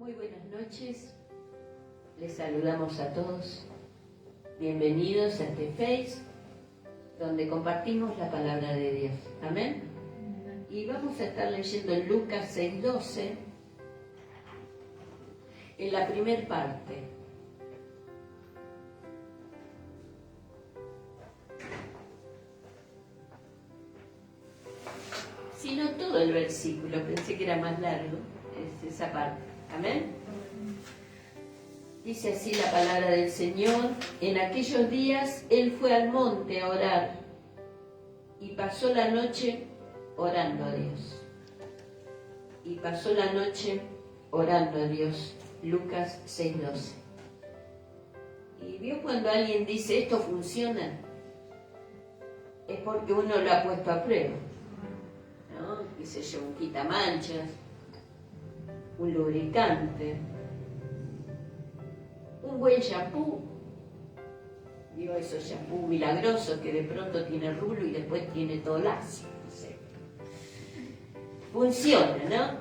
Muy buenas noches, les saludamos a todos, bienvenidos a este Face, donde compartimos la palabra de Dios, amén. Y vamos a estar leyendo en Lucas 6:12, en la primera parte. Sino todo el versículo, pensé que era más largo, es esa parte. Amén. Dice así la palabra del Señor: en aquellos días él fue al monte a orar y pasó la noche orando a Dios. Y pasó la noche orando a Dios. Lucas 6:12. Y vio cuando alguien dice esto funciona, es porque uno lo ha puesto a prueba, ¿no? Qué sé yo, un quitamanchas, un lubricante, un buen shampoo. Digo, esos shampoo milagrosos que de pronto tiene rulo y después tiene todo lacio, no sé. Funciona, ¿no?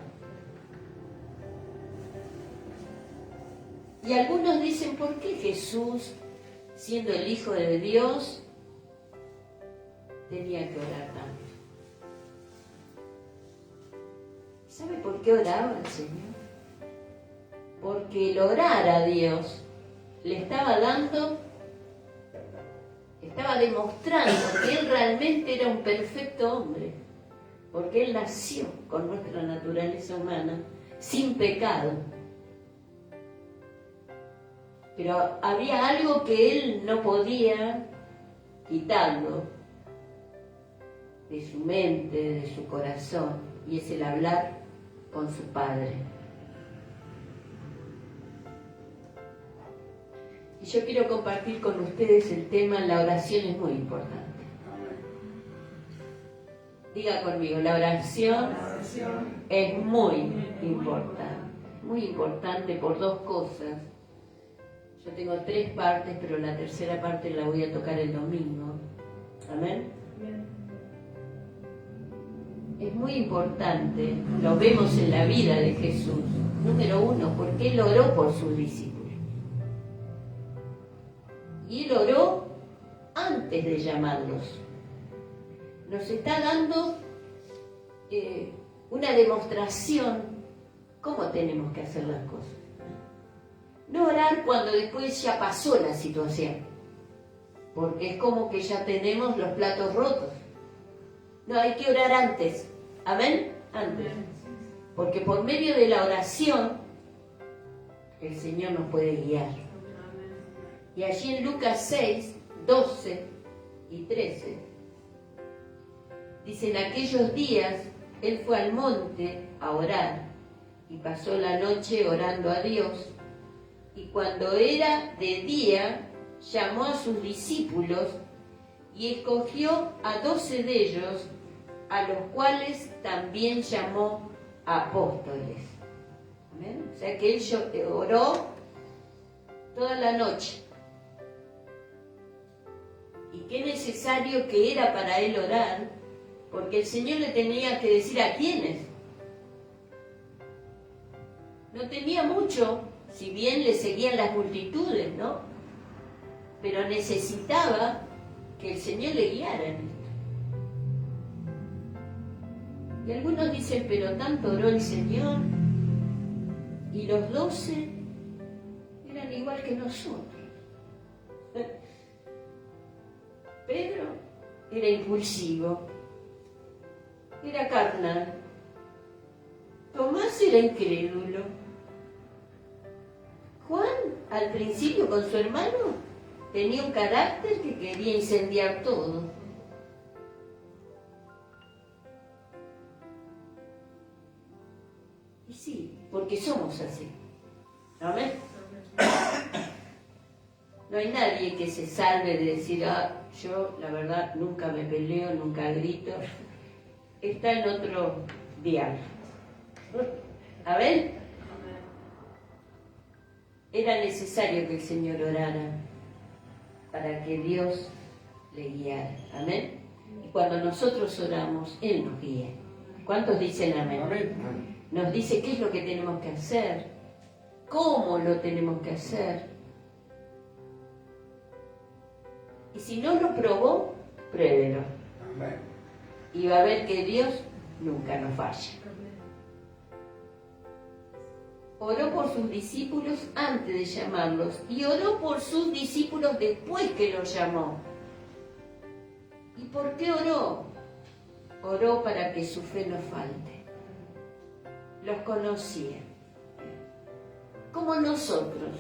Y algunos dicen, ¿por qué Jesús, siendo el Hijo de Dios, tenía que orar tanto? ¿Sabe por qué oraba el Señor? Porque el orar a Dios le estaba demostrando que Él realmente era un perfecto hombre, porque Él nació con nuestra naturaleza humana, sin pecado. Pero había algo que Él no podía quitarlo de su mente, de su corazón, y es el hablar con su Padre. Y yo quiero compartir con ustedes el tema: la oración es muy importante. Diga conmigo, la oración es muy importante. Muy importante por dos cosas. Yo tengo 3 partes, pero la tercera parte la voy a tocar el domingo. Amén. Es muy importante, lo vemos en la vida de Jesús. Número 1, porque Él oró por sus discípulos. Y Él oró antes de llamarlos. Nos está dando una demostración cómo tenemos que hacer las cosas. No orar cuando después ya pasó la situación, porque es como que ya tenemos los platos rotos. No, hay que orar antes. ¿Amén? Antes. Porque por medio de la oración el Señor nos puede guiar. Y allí en Lucas 6:12 y 13 dice: en aquellos días él fue al monte a orar y pasó la noche orando a Dios. Y cuando era de día, llamó a sus discípulos y escogió a 12 de ellos, a los cuales también llamó apóstoles. ¿Amén? O sea que él oró toda la noche. Y qué necesario que era para él orar, porque el Señor le tenía que decir a quiénes. No tenía mucho, si bien le seguían las multitudes, ¿no? Pero necesitaba que el Señor le guiara en esto. Y algunos dicen, pero tanto oró el Señor, y los 12 eran igual que nosotros. Pedro era impulsivo, era carnal. Tomás era incrédulo. Juan, al principio con su hermano, tenía un carácter que quería incendiar todo. Y sí, porque somos así. ¿Amén? No hay nadie que se salve de decir, yo la verdad nunca me peleo, nunca grito. Está en otro diálogo. ¿Amén? Era necesario que el Señor orara para que Dios le guiara. ¿Amén? Y cuando nosotros oramos, Él nos guía. ¿Cuántos dicen amén? Amén. Nos dice qué es lo que tenemos que hacer. cómo lo tenemos que hacer. Y si no lo probó, pruébelo. Amén. Y va a ver que Dios nunca nos falla. Oró por sus discípulos antes de llamarlos y oró por sus discípulos después que los llamó. ¿Y por qué oró? Oró para que su fe no falte. Los conocía. Como nosotros,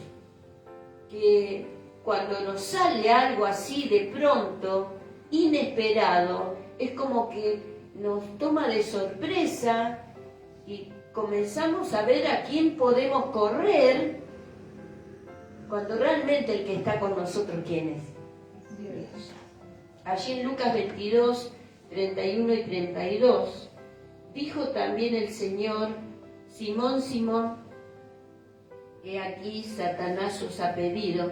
que cuando nos sale algo así de pronto, inesperado, es como que nos toma de sorpresa y comenzamos a ver a quién podemos correr, cuando realmente el que está con nosotros, ¿quién es? Dios. Allí en Lucas 22, 31 y 32, dijo también el Señor: Simón, Simón, he aquí Satanás os ha pedido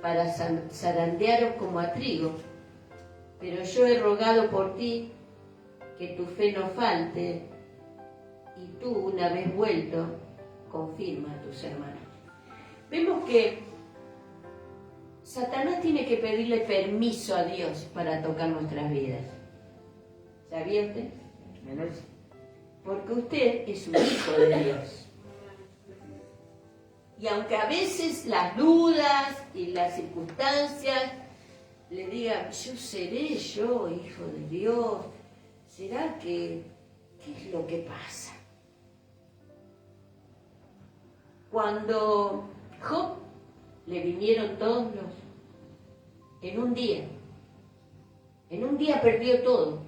para zarandearos como a trigo, pero yo he rogado por ti que tu fe no falte, y tú, una vez vuelto, confirma a tus hermanos. Vemos que Satanás tiene que pedirle permiso a Dios para tocar nuestras vidas. ¿Sabía usted? Porque usted es un hijo de Dios. Y aunque a veces las dudas y las circunstancias le digan: yo seré yo, hijo de Dios, ¿será que qué es lo que pasa? Cuando Job le vinieron todos en un día perdió todo.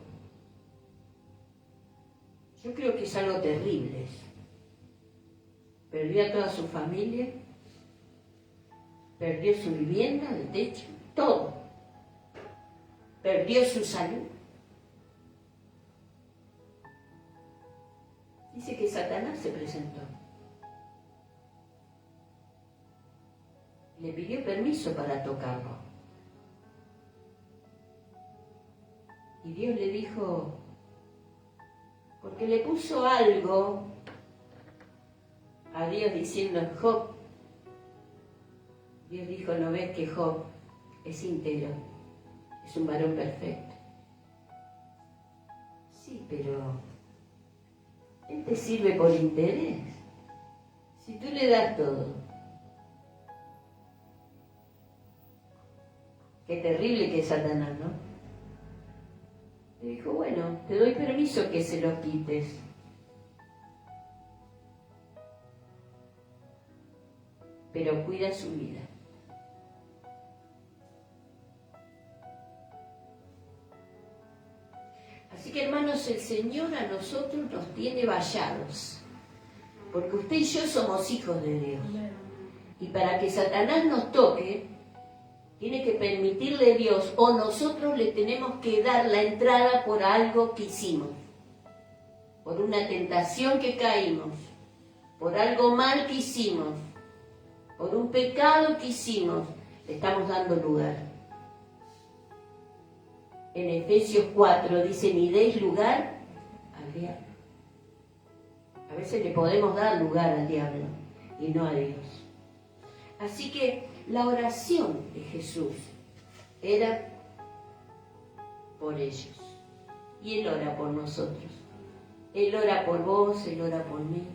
Yo creo que es algo terrible eso. Perdió a toda su familia, perdió su vivienda, el techo, todo. Perdió su salud. Dice que Satanás se presentó. Le pidió permiso para tocarlo. Y Dios le dijo, porque le puso algo a Dios diciendo: Job. Dios dijo: ¿no ves que Job es íntegro? Es un varón perfecto. Sí, pero él te sirve por interés. Si tú le das todo. Qué terrible que es Satanás, ¿no? Le dijo: bueno, te doy permiso que se lo quites. Pero cuida su vida. Así que, hermanos, el Señor a nosotros nos tiene vallados, porque usted y yo somos hijos de Dios. Y para que Satanás nos toque, tiene que permitirle Dios, o nosotros le tenemos que dar la entrada por algo que hicimos, por una tentación que caímos, por algo mal que hicimos, por un pecado que hicimos. Le estamos dando lugar. En Efesios 4 dice: ni deis lugar al diablo. A veces le podemos dar lugar al diablo y no a Dios. Así que la oración de Jesús era por ellos. Y Él ora por nosotros. Él ora por vos, Él ora por mí.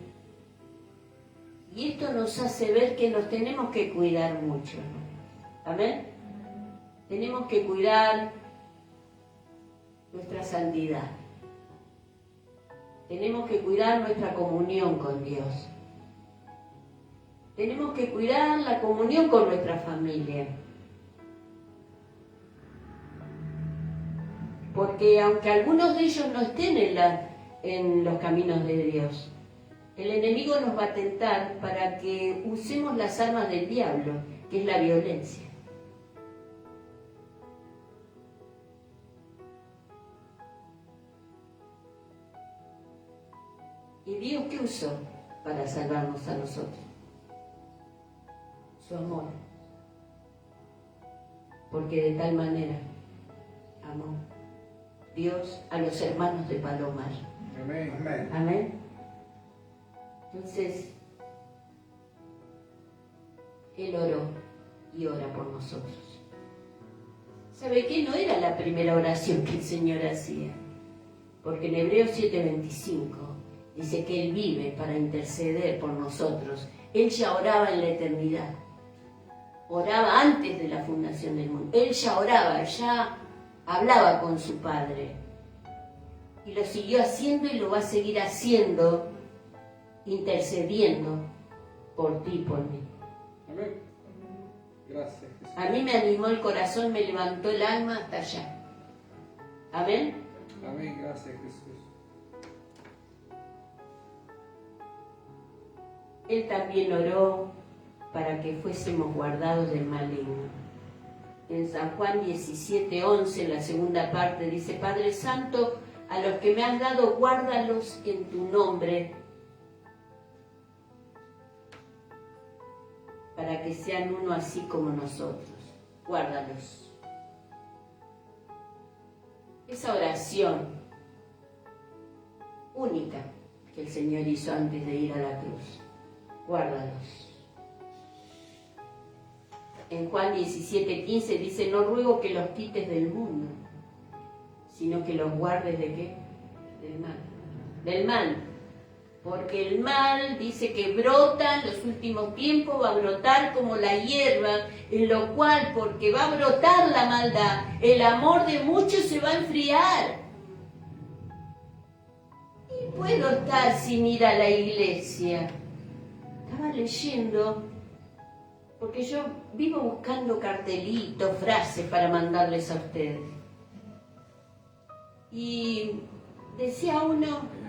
Y esto nos hace ver que nos tenemos que cuidar mucho, ¿no? ¿Amén? Tenemos que cuidar nuestra santidad. Tenemos que cuidar nuestra comunión con Dios. Tenemos que cuidar la comunión con nuestra familia. Porque aunque algunos de ellos no estén en los caminos de Dios, el enemigo nos va a tentar para que usemos las armas del diablo, que es la violencia. ¿Y Dios qué usó para salvarnos a nosotros? Su amor. Porque de tal manera amó Dios a los hermanos de Palomar. Amén. Amén. Amén. Entonces, Él oró y ora por nosotros. ¿Sabe qué? No era la primera oración que el Señor hacía, porque en Hebreos 7:25 dice que Él vive para interceder por nosotros. Él ya oraba en la eternidad, oraba antes de la fundación del mundo. Él ya oraba, ya hablaba con su Padre. Y lo siguió haciendo y lo va a seguir haciendo, intercediendo por ti y por mí. Amén. Gracias, Jesús. A mí me animó el corazón, me levantó el alma hasta allá. Amén. Amén, gracias, Jesús. Él también oró para que fuésemos guardados del maligno. En San Juan 17:11, en la segunda parte, dice: Padre Santo, a los que me has dado, guárdalos en tu nombre, para que sean uno así como nosotros. Guárdalos. Esa oración única que el Señor hizo antes de ir a la cruz. Guárdalos. En Juan 17:15 dice: no ruego que los quites del mundo, sino que los guardes ¿de qué? Del mal. Del mal. Porque el mal, dice que brota en los últimos tiempos, va a brotar como la hierba, en lo cual, porque va a brotar la maldad, el amor de muchos se va a enfriar. Y puedo estar sin ir a la iglesia. Estaba leyendo, porque yo vivo buscando cartelitos, frases para mandarles a ustedes. Y decía uno,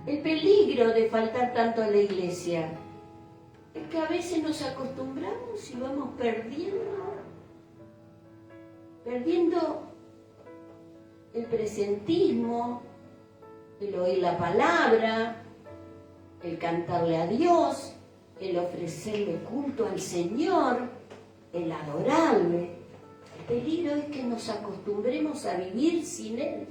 el peligro de faltar tanto a la iglesia es que a veces nos acostumbramos y vamos perdiendo el presentismo, el oír la palabra, el cantarle a Dios, el ofrecerle culto al Señor, el adorarle. El peligro es que nos acostumbremos a vivir sin Él,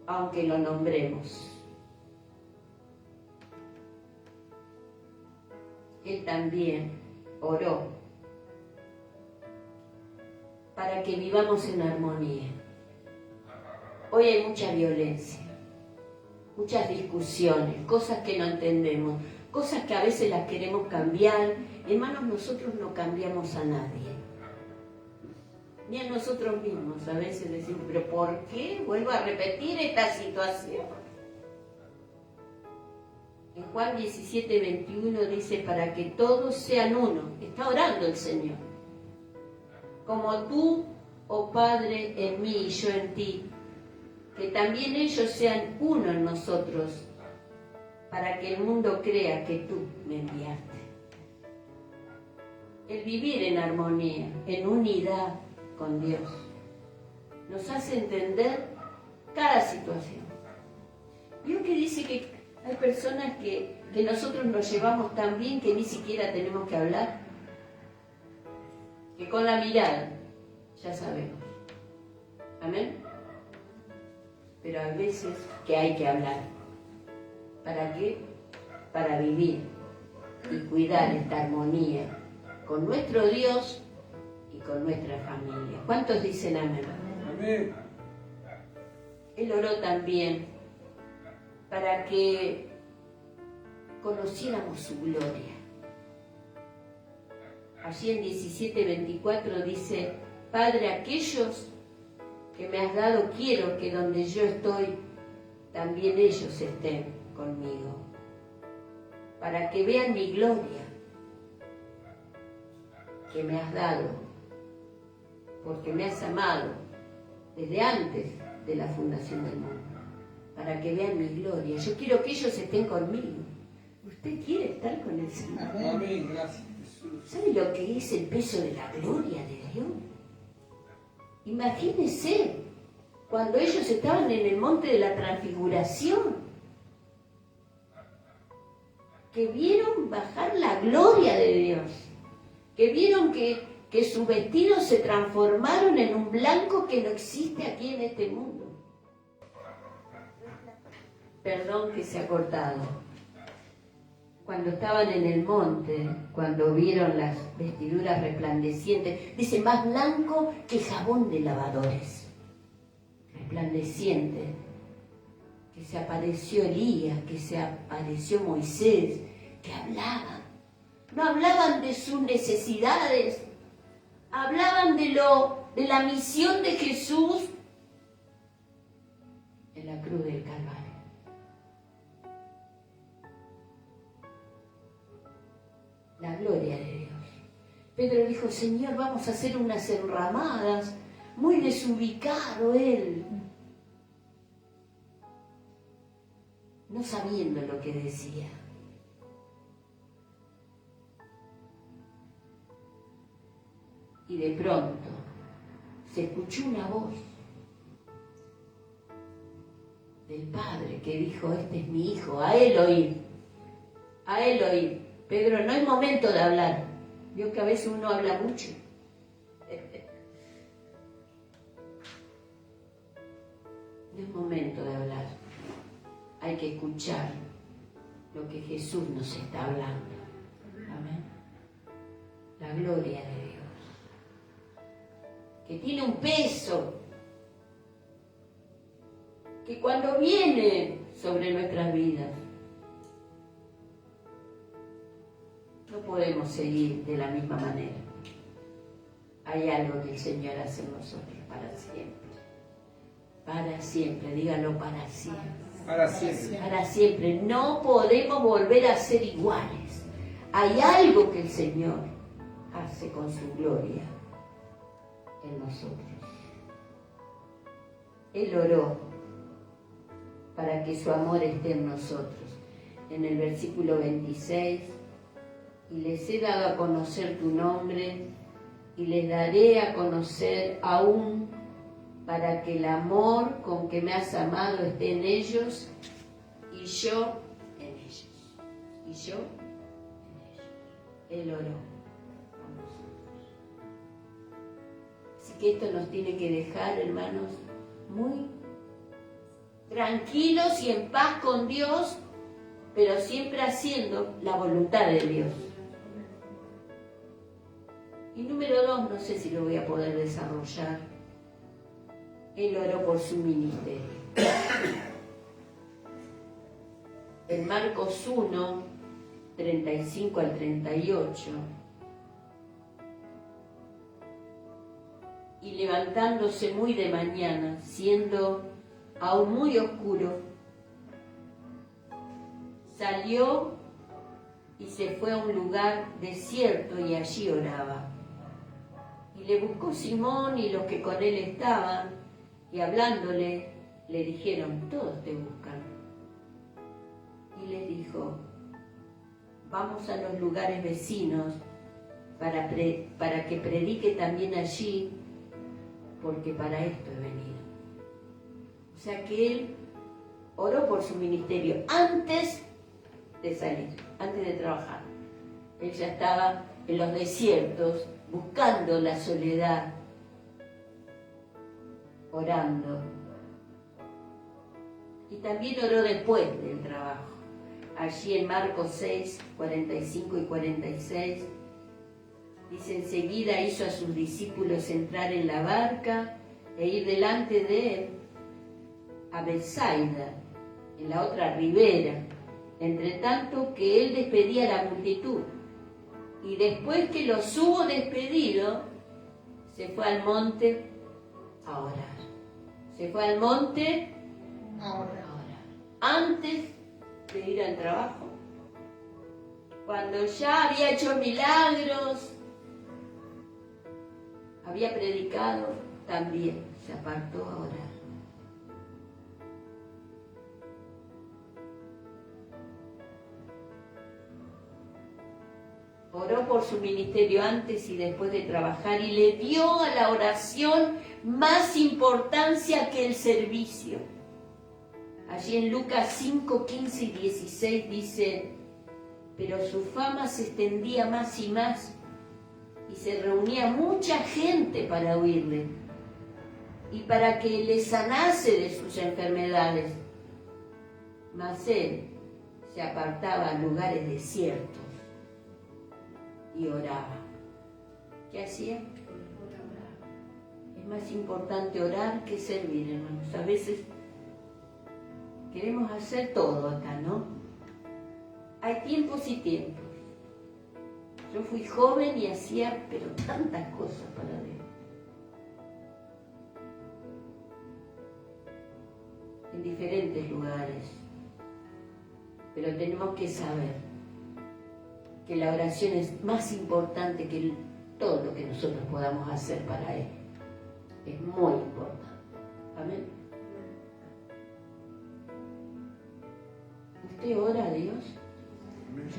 aunque lo nombremos. Él también oró para que vivamos en armonía. Hoy hay mucha violencia, muchas discusiones, cosas que no entendemos, cosas que a veces las queremos cambiar. Hermanos, nosotros no cambiamos a nadie, ni a nosotros mismos. A veces decimos, ¿pero por qué vuelvo a repetir esta situación? En Juan 17:21 dice: para que todos sean uno. Está orando el Señor. Como tú, oh Padre, en mí y yo en ti, que también ellos sean uno en nosotros, para que el mundo crea que tú me enviaste. El vivir en armonía, en unidad con Dios, nos hace entender cada situación. Vio que dice que hay personas que nosotros nos llevamos tan bien que ni siquiera tenemos que hablar, que con la mirada ya sabemos. Amén. Pero hay veces que hay que hablar. ¿Para qué? Para vivir y cuidar esta armonía con nuestro Dios y con nuestra familia. ¿Cuántos dicen amén? Amén. Él oró también para que conociéramos su gloria. Allí en 17:24 dice: Padre, aquellos que me has dado, quiero que donde yo estoy, también ellos estén conmigo, para que vean mi gloria que me has dado, porque me has amado desde antes de la fundación del mundo, para que vean mi gloria. Yo quiero que ellos estén conmigo. ¿Usted quiere estar con el Señor? Amén, gracias, Jesús. ¿Sabe lo que es el peso de la gloria de Dios? Imagínense, cuando ellos estaban en el monte de la transfiguración, que vieron bajar la gloria de Dios, que vieron que sus vestidos se transformaron en un blanco que no existe aquí en este mundo. Perdón que se ha cortado. cuando estaban en el monte, cuando vieron las vestiduras resplandecientes, dice, más blanco que jabón de lavadores, resplandeciente, que se apareció Elías, que se apareció Moisés, que hablaban. No hablaban de sus necesidades, hablaban de la misión de Jesús en la cruz del Calvario. La gloria de Dios. Pedro dijo, Señor, vamos a hacer unas enramadas. Muy desubicado él, no sabiendo lo que decía. Y de pronto se escuchó una voz del Padre que dijo, este es mi Hijo, a él oír, a él oír. Pedro, no es momento de hablar. Vio que a veces uno habla mucho. No es momento de hablar. Hay que escuchar lo que Jesús nos está hablando. Amén. La gloria de Dios. Que tiene un peso. Que cuando viene sobre nuestras vidas, no podemos seguir de la misma manera. Hay algo que el Señor hace en nosotros para siempre. Para siempre, dígalo, para siempre. Para siempre. Para siempre. No podemos volver a ser iguales. Hay algo que el Señor hace con su gloria en nosotros. Él oró para que su amor esté en nosotros. En el versículo 26, y les he dado a conocer tu nombre, y les daré a conocer aún para que el amor con que me has amado esté en ellos, y yo en ellos. Y yo en ellos. Él oró por nosotros. Así que esto nos tiene que dejar, hermanos, muy tranquilos y en paz con Dios, pero siempre haciendo la voluntad de Dios. Y número 2, no sé si lo voy a poder desarrollar. Él oró por su ministerio. En Marcos 1, 35 al 38, y levantándose muy de mañana, siendo aún muy oscuro, salió y se fue a un lugar desierto y allí oraba. Y le buscó Simón y los que con él estaban, y hablándole, le dijeron, todos te buscan. Y les dijo, vamos a los lugares vecinos para que predique también allí, porque para esto he venido. O sea que él oró por su ministerio antes de salir, antes de trabajar. Él ya estaba en los desiertos, buscando la soledad, orando. Y también oró después del trabajo. Allí en Marcos 6, 45 y 46, dice, enseguida hizo a sus discípulos entrar en la barca e ir delante de él a Betsaida, en la otra ribera, entre tanto que él despedía a la multitud. Y después que los hubo despedido, se fue al monte a orar. Se fue al monte a orar. Antes de ir al trabajo, cuando ya había hecho milagros, había predicado, también se apartó a orar. Oró por su ministerio antes y después de trabajar y le dio a la oración más importancia que el servicio. Allí en Lucas 5, 15 y 16 dice, pero su fama se extendía más y más y se reunía mucha gente para oírle y para que le sanase de sus enfermedades. Mas él se apartaba a lugares desiertos y oraba. ¿Qué hacía? Es más importante orar que servir, hermanos. A veces queremos hacer todo acá, ¿no? Hay tiempos y tiempos. Yo fui joven y hacía, pero tantas cosas para Dios. En diferentes lugares. Pero tenemos que saber que la oración es más importante que todo lo que nosotros podamos hacer para Él. Es muy importante. Amén. ¿Usted ora a Dios?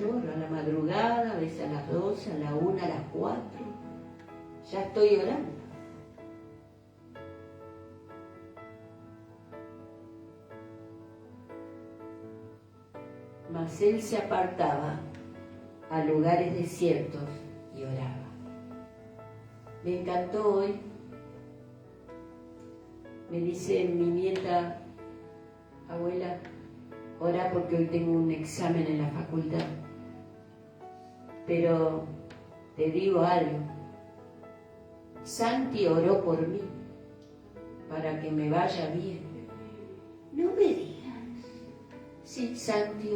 Yo oro a la madrugada, a veces a las 12, a la 1, a las 4. Ya estoy orando. Mas él se apartaba a lugares desiertos y oraba. Me encantó hoy. Me dice mi nieta, abuela, ora porque hoy tengo un examen en la facultad. Pero te digo algo. Santi oró por mí para que me vaya bien. No me digas. Sí, Santi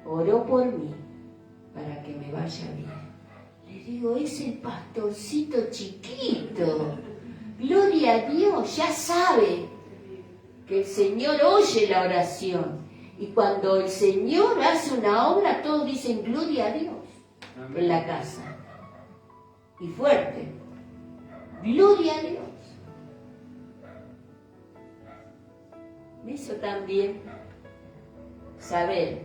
oró por mí para que me vaya bien. Le digo, es el pastorcito chiquito. Gloria a Dios, ya sabe que el Señor oye la oración. Y cuando el Señor hace una obra, todos dicen gloria a Dios. Amén. En la casa. Y fuerte. Gloria a Dios. Me hizo también saber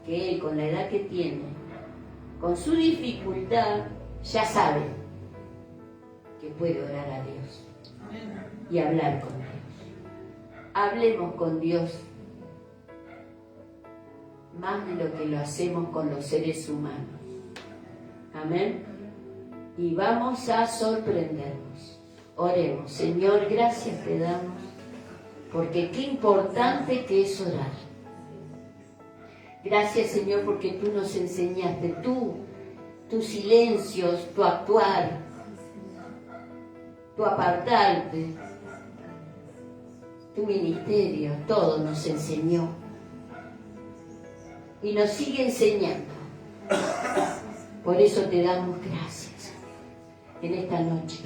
que él, con la edad que tiene, con su dificultad, ya sabe que puede orar a Dios y hablar con Dios. Hablemos con Dios más de lo que lo hacemos con los seres humanos. Amén. Y vamos a sorprendernos. Oremos. Señor, gracias te damos, porque qué importante que es orar. Gracias, Señor, porque tú nos enseñaste, tus silencios, tu actuar, tu apartarte, tu ministerio, todo nos enseñó y nos sigue enseñando. Por eso te damos gracias en esta noche.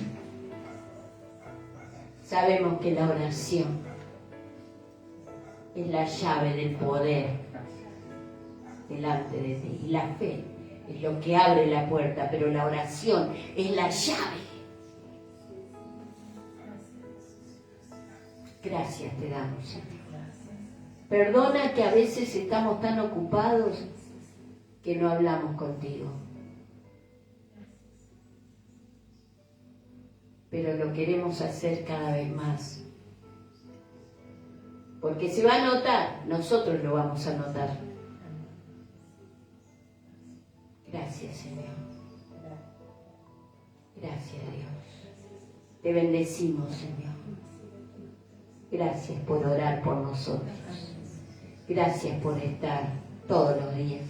Sabemos que la oración es la llave del poder delante de ti. Y la fe es lo que abre la puerta, pero la oración es la llave. Gracias te damos, Señor. Perdona que a veces estamos tan ocupados que no hablamos contigo. Pero lo queremos hacer cada vez más. Porque se va a notar, nosotros lo vamos a notar. Gracias, Señor. Gracias, Dios. Te bendecimos, Señor. Gracias por orar por nosotros. Gracias por estar todos los días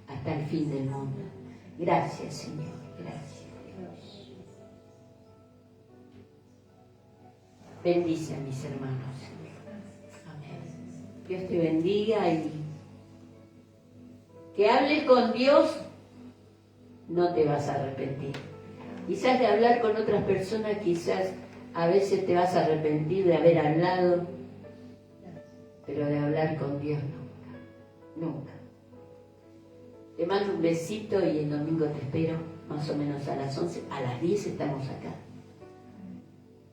hasta el fin del mundo. Gracias, Señor. Gracias, Dios. Bendice a mis hermanos, Señor. Amén. Dios te bendiga y que hables con Dios. No te vas a arrepentir. Quizás de hablar con otras personas, quizás a veces te vas a arrepentir de haber hablado, pero de hablar con Dios nunca, nunca. Te mando un besito y el domingo te espero, más o menos a las 11, a las 10 estamos acá,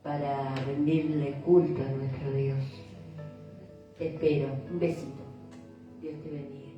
para rendirle culto a nuestro Dios. Te espero, un besito. Dios te bendiga.